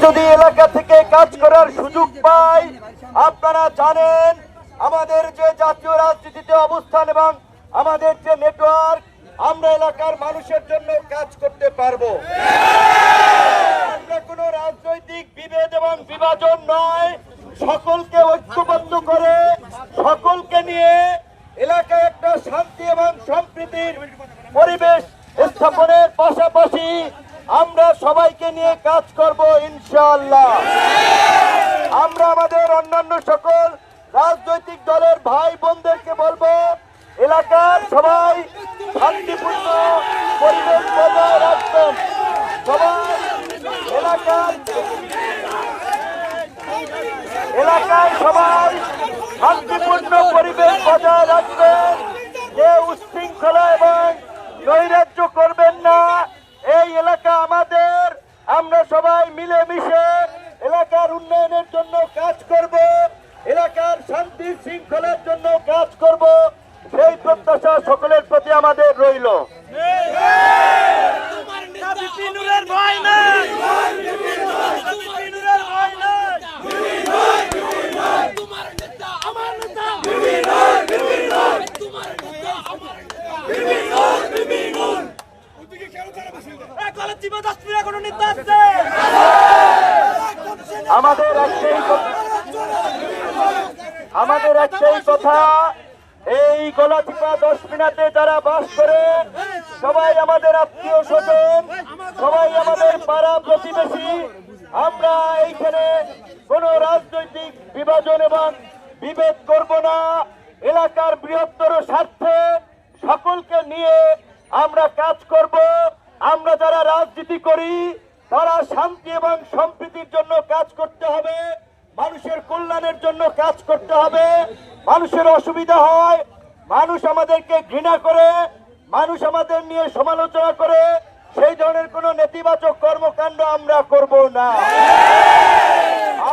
যদি এলাকা থেকে কাজ করার সুযোগ পাই, আপনারা জানেন আমাদের যে জাতীয় রাজনীতিতে অবস্থান এবং আমাদের যে নেটওয়ার্ক, আমরা এলাকার মানুষের জন্য কাজ করতে পারবো। আমরা কোনো রাজনৈতিক বিভেদ এবং বিভাজন নয়, সকলকে ঐক্যবদ্ধ করে সকলকে নিয়ে এলাকায় একটা শান্তি এবং সম্প্রীতির পরিবেশ স্থাপনের পাশাপাশি আমরা সবাইকে নিয়ে কাজ করব ইনশাআল্লাহ। আমরা আমাদের অন্যান্য সকল রাজনৈতিক দলের ভাই বোনদেরকে বলবো, এলাকার সবাই শান্তিপূর্ণ পরিবেশ বজায় রাখবেন। সবাই এলাকায় সবাই শান্তিপূর্ণ পরিবেশ বজায় রাখবেন। যে উশৃঙ্খলা এবং নৈরাজ্য করবেন না। এই এলাকা আমাদের, আমরা সবাই মিলেমিশে এলাকার উন্নয়নের জন্য কাজ করব, এলাকার শান্তি শৃঙ্খলার জন্য কাজ করব। সেই প্রত্যাশা সকলের প্রতি আমাদের রইল। আমাদের একটাই কথা, এই গলাচিপা 10 মিনিটে যারা বাস করে সবাই আমাদের আত্মীয় স্বজন, সবাই আমাদের পাড়া প্রতিবেশী। আমরা এইখানে কোন রাজনৈতিক বিভাজন এবং বিভেদ করব না। এলাকার বৃহত্তর স্বার্থে সকলকে নিয়ে আমরা কাজ করব। আমরা যারা রাজনীতি করি তারা শান্তি এবং সম্প্রীতির জন্য কাজ করতে হবে, মানুষের কল্যাণের জন্য কাজ করতে হবে। মানুষের অসুবিধা হয়, মানুষ আমাদেরকে ঘৃণা করে, মানুষ আমাদের নিয়ে সমালোচনা করে, সেই ধরনের কোন নেতিবাচক কর্মকাণ্ড আমরা করব না।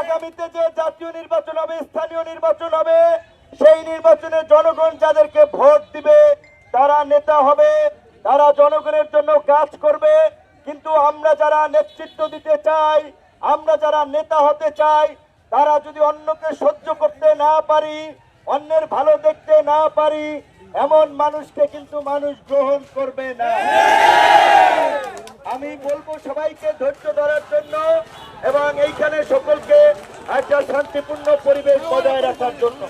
আগামীতে যে জাতীয় নির্বাচন হবে, স্থানীয় নির্বাচন হবে, সেই নির্বাচনে জনগণ যাদেরকে ভোট দিবে তারা নেতা হবে, তারা জনগণের জন্য কাজ করবে। কিন্তু আমরা যারা নেতৃত্ব দিতে চাই, আমরা যারা নেতা হতে চাই, তারা যদি অন্যকে সহ্য করতে না পারি, অন্যের ভালো দেখতে না পারি, এমন মানুষকে কিন্তু মানুষ গ্রহণ করবে না। আমি বলবো সবাইকে ধৈর্য ধরার জন্য এবং এইখানে সকলকে একটা শান্তিপূর্ণ পরিবেশ বজায় রাখার জন্য।